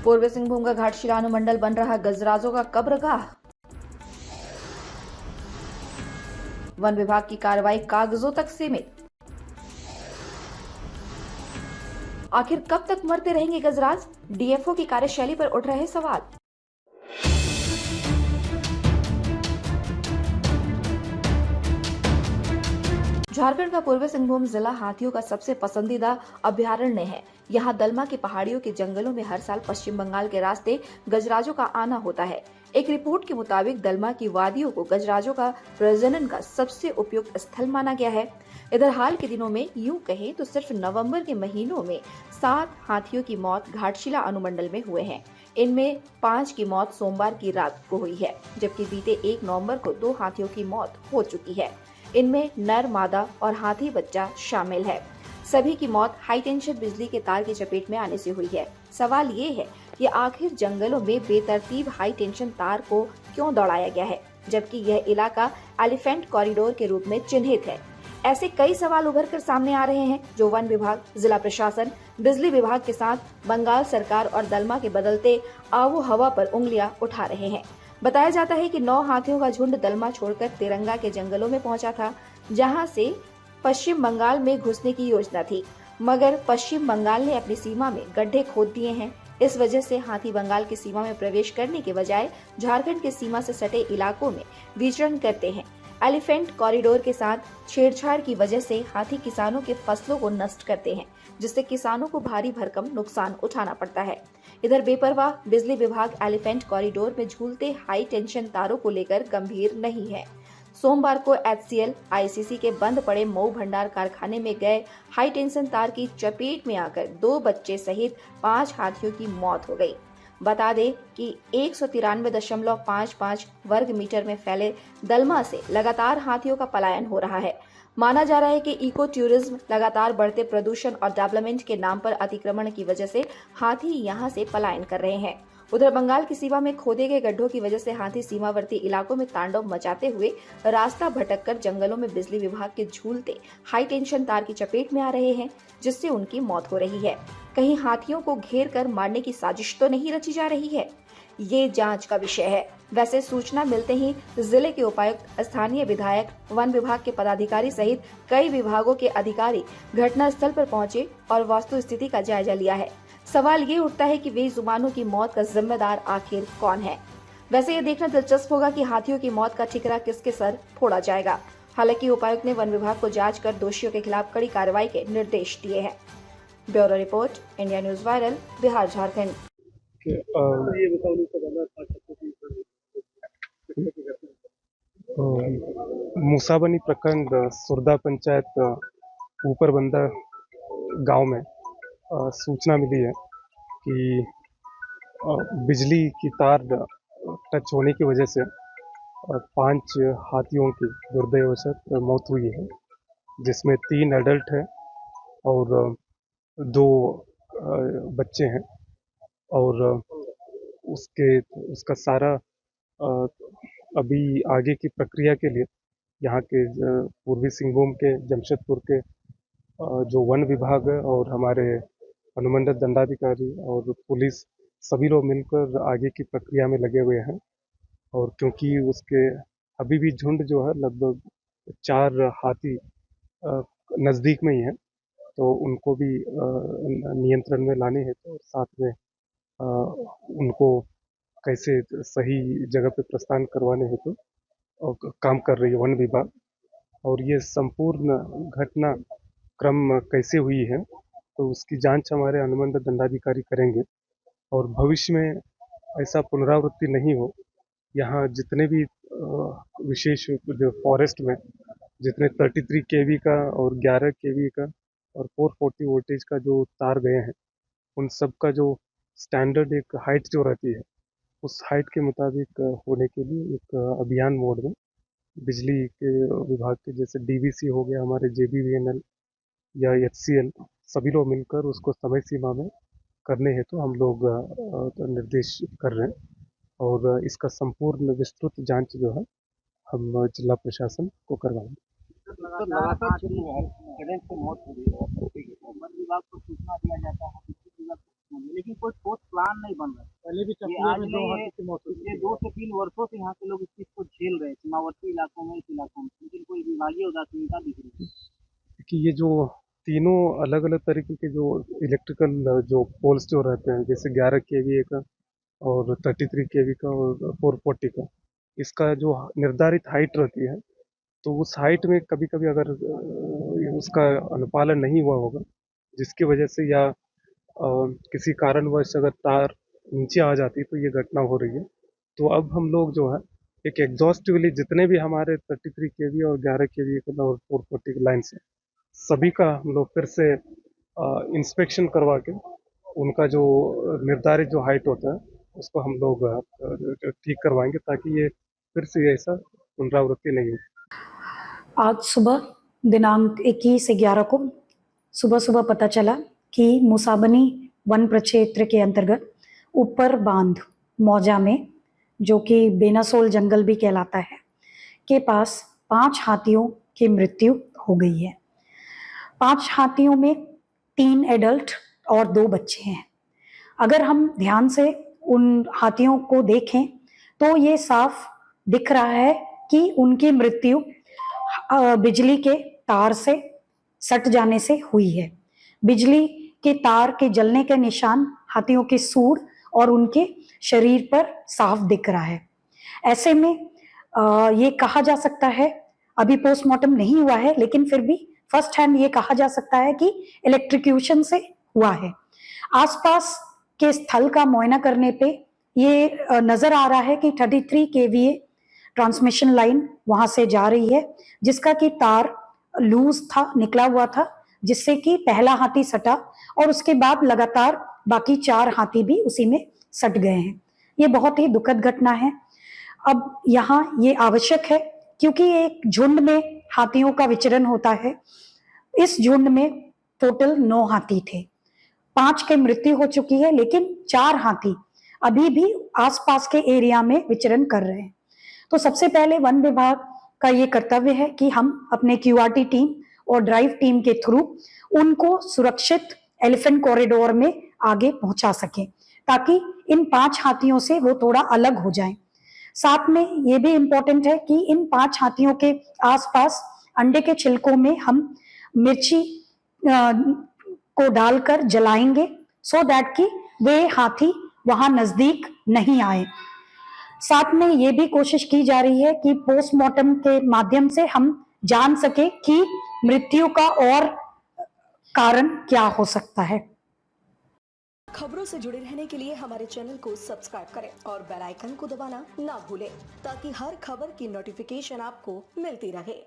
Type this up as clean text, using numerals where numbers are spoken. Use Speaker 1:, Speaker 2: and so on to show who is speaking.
Speaker 1: पूर्वी सिंहभूम का घाटशिला अनुमंडल बन रहा गजराजों का कब्रगाह। वन विभाग की कार्रवाई कागजों तक सीमित। आखिर कब तक मरते रहेंगे गजराज? डीएफओ की कार्यशैली पर उठ रहे सवाल। झारखंड का पूर्वी सिंहभूम जिला हाथियों का सबसे पसंदीदा अभयारण्य है। यहाँ दलमा की पहाड़ियों के जंगलों में हर साल पश्चिम बंगाल के रास्ते गजराजों का आना होता है। एक रिपोर्ट के मुताबिक दलमा की वादियों को गजराजों का प्रजनन का सबसे उपयुक्त स्थल माना गया है। इधर हाल के दिनों में यूं कहें तो सिर्फ नवंबर के महीनों में 7 हाथियों की मौत घाटशिला अनुमंडल में हुए हैं। इनमें 5 की मौत सोमवार की रात को हुई है, जबकि बीते 1 नवंबर को 2 हाथियों की मौत हो चुकी है। इनमें नर, मादा और हाथी बच्चा शामिल है। सभी की मौत हाई टेंशन बिजली के तार की चपेट में आने से हुई है। सवाल ये है कि आखिर जंगलों में बेतरतीब हाई टेंशन तार को क्यों दौड़ाया गया है, जबकि यह इलाका एलिफेंट कॉरिडोर के रूप में चिन्हित है। ऐसे कई सवाल उभर कर सामने आ रहे हैं, जो वन विभाग, जिला प्रशासन, बिजली विभाग के साथ बंगाल सरकार और दलमा के बदलते आबो हवा पर उंगलियां उठा रहे हैं। बताया जाता है कि 9 हाथियों का झुंड दलमा छोड़कर तिरंगा के जंगलों में पहुंचा था, जहां से पश्चिम बंगाल में घुसने की योजना थी, मगर पश्चिम बंगाल ने अपनी सीमा में गड्ढे खोद दिए हैं। इस वजह से हाथी बंगाल की सीमा में प्रवेश करने के बजाय झारखंड के सीमा से सटे इलाकों में विचरण करते हैं। एलिफेंट कॉरिडोर के साथ छेड़छाड़ की वजह से हाथी किसानों के फसलों को नष्ट करते हैं, जिससे किसानों को भारी भरकम नुकसान उठाना पड़ता है। इधर बेपरवाह बिजली विभाग एलिफेंट कॉरिडोर में झूलते हाई टेंशन तारों को लेकर गंभीर नहीं है। सोमवार को एचसीएल आईसीसी के बंद पड़े मऊ भंडार कारखाने में गए हाई टेंशन तार की चपेट में आकर 2 बच्चे सहित 5 हाथियों की मौत हो गई। बता दें कि 193.55 वर्ग मीटर में फैले दलमा से लगातार हाथियों का पलायन हो रहा है। माना जा रहा है कि इको टूरिज्म, लगातार बढ़ते प्रदूषण और डेवलपमेंट के नाम पर अतिक्रमण की वजह से हाथी यहां से पलायन कर रहे हैं। उधर बंगाल की सीमा में खोदे गए गड्ढों की वजह से हाथी सीमावर्ती इलाकों में तांडव मचाते हुए रास्ता भटककर जंगलों में बिजली विभाग के झूलते हाई टेंशन तार की चपेट में आ रहे हैं, जिससे उनकी मौत हो रही है। कहीं हाथियों को घेर कर मारने की साजिश तो नहीं रची जा रही है? ये जांच का विषय है। वैसे सूचना मिलते ही जिले के उपायुक्त, स्थानीय विधायक, वन विभाग के पदाधिकारी सहित कई विभागों के अधिकारी घटनास्थल पर पहुंचे और वास्तु स्थिति का जायजा लिया है। सवाल ये उठता है कि बेजुबानों की मौत का जिम्मेदार आखिर कौन है? वैसे ये देखना दिलचस्प होगा कि हाथियों की मौत का ठिकरा किसके सर फोड़ा जाएगा। हालांकि उपायुक्त ने वन विभाग को जांच कर दोषियों के खिलाफ कड़ी कार्रवाई के निर्देश दिए हैं। Bureau report, India news viral, Bihar Jharkhand.
Speaker 2: Musabani प्रखंड सुरदा पंचायत ऊपरबंदा गांव में सूचना मिली है कि बिजली की तार टच होने की वजह से 5 हाथियों की दुर्दैववश मौत हुई है, जिसमें 3 एडल्ट हैं और 2 बच्चे हैं। और उसका सारा अभी आगे की प्रक्रिया के लिए यहाँ के पूर्वी सिंहभूम के जमशेदपुर के जो वन विभाग है और हमारे अनुमंडल दंडाधिकारी और पुलिस सभी लोग मिलकर आगे की प्रक्रिया में लगे हुए हैं। और क्योंकि उसके अभी भी झुंड जो है लगभग 4 हाथी नज़दीक में ही है, तो उनको भी नियंत्रण में लाने हेतु और साथ में उनको कैसे सही जगह पे प्रस्थान करवाने हेतु काम कर रही है वन विभाग। और ये संपूर्ण घटना क्रम कैसे हुई है, तो उसकी जांच हमारे अनुमंडल दंडाधिकारी करेंगे और भविष्य में ऐसा पुनरावृत्ति नहीं हो। यहाँ जितने भी विशेष जो फॉरेस्ट में जितने 33 केवी का और 11 केवी का और 440 वोल्टेज का जो तार गए हैं, उन सब का जो स्टैंडर्ड एक हाइट जो रहती है, उस हाइट के मुताबिक होने के लिए एक अभियान मोड में बिजली के विभाग के जैसे डीवीसी हो गया, हमारे जेबीवीएनएल या एचसीएल, सभी लोग मिलकर उसको समय सीमा में करने हेतु हम लोग निर्देश कर रहे हैं। और इसका संपूर्ण विस्तृत जांच जो है हम जिला प्रशासन को करवाएंगे।
Speaker 3: तो लगातार करंट से मौत हो रही है, वन विभाग को सूचना दिया जाता है, बिजली विभाग को, लेकिन कोई ठोस प्लान स्थान नहीं बन रहा है।
Speaker 4: पहले भी
Speaker 3: ये
Speaker 4: चक्रिया
Speaker 3: आज
Speaker 4: में 2
Speaker 3: नहीं
Speaker 4: हाथी
Speaker 3: है,
Speaker 4: की मौत हुई
Speaker 3: पिछले
Speaker 4: थी।
Speaker 3: 2 से 3 वर्षों से यहाँ के लोग इस चीज को झेल रहे हैं, सीमावर्ती इलाकों में, इस इलाकों में, लेकिन कोई विभागीय उदासीनता दिख रही है।
Speaker 2: कि ये जो तीनों अलग अलग तरीके के जो इलेक्ट्रिकल जो पोल्स जो रहते हैं, जैसे 11 केवी का और 33 केवी का और 440 का, इसका जो निर्धारित हाइट रहती है, तो उस हाइट में कभी कभी अगर उसका अनुपालन नहीं हुआ होगा, जिसकी वजह से या किसी कारणवश अगर तार नीचे आ जाती तो ये घटना हो रही है। तो अब हम लोग जो है एक एग्जॉस्टिवली जितने भी हमारे 33 केवी और 11 केवी और 440 लाइन्स हैं, सभी का हम लोग फिर से इंस्पेक्शन करवा के उनका जो निर्धारित जो हाइट होता है उसको हम लोग ठीक करवाएंगे, ताकि ये फिर से ऐसा पुनरावृत्ति नहीं हो।
Speaker 5: आज सुबह दिनांक 21/11 को सुबह सुबह पता चला कि मुसाबनी वन प्रक्षेत्र के अंतर्गत ऊपर बांध मौजा में, जो कि बेनासोल जंगल भी कहलाता है, के पास 5 हाथियों की मृत्यु हो गई है। 5 हाथियों में 3 एडल्ट और 2 बच्चे हैं। अगर हम ध्यान से उन हाथियों को देखें तो ये साफ दिख रहा है कि उनकी मृत्यु बिजली के तार से सट जाने से हुई है। बिजली के तार के जलने के निशान हाथियों के सूंड और उनके शरीर पर साफ दिख रहा है। ऐसे में ये कहा जा सकता है, अभी पोस्टमार्टम नहीं हुआ है, लेकिन फिर भी फर्स्ट हैंड ये कहा जा सकता है कि इलेक्ट्रिक्यूशन से हुआ है। आसपास के स्थल का मुआयना करने पे ये नजर आ रहा है कि 33 केवीए ट्रांसमिशन लाइन वहां से जा रही है, जिसका कि तार लूज था, निकला हुआ था, जिससे कि पहला हाथी सटा और उसके बाद लगातार बाकी 4 हाथी भी उसी में सट गए हैं। ये बहुत ही दुखद घटना है। अब यहाँ ये आवश्यक है, क्योंकि एक झुंड में हाथियों का विचरण होता है। इस झुंड में टोटल 9 हाथी थे। 5 की मृत्यु हो चुकी है, लेकिन 4 हाथी अभी भी आसपास के एरिया में विचरण कर रहे हैं। तो सबसे पहले वन विभाग का ये कर्तव्य है कि हम अपने क्यूआरटी टीम और ड्राइव टीम के थ्रू उनको सुरक्षित एलिफेंट कॉरिडोर में आगे पहुंचा सकें, ताकि इन 5 हाथियों से वो थोड़ा अलग हो जाएं। साथ में ये भी इम्पोर्टेंट है कि इन 5 हाथियों के आसपास अंडे के छिलकों में हम मिर्ची को डालकर जलाएंगे, सो दैट कि वे हाथी वहां नजदीक नहीं आए। साथ में ये भी कोशिश की जा रही है कि पोस्टमार्टम के माध्यम से हम जान सके कि मृत्यु का और कारण क्या हो सकता है।
Speaker 6: खबरों से जुड़े रहने के लिए हमारे चैनल को सब्सक्राइब करें और बेल आइकन को दबाना ना भूलें, ताकि हर खबर की नोटिफिकेशन आपको मिलती रहे।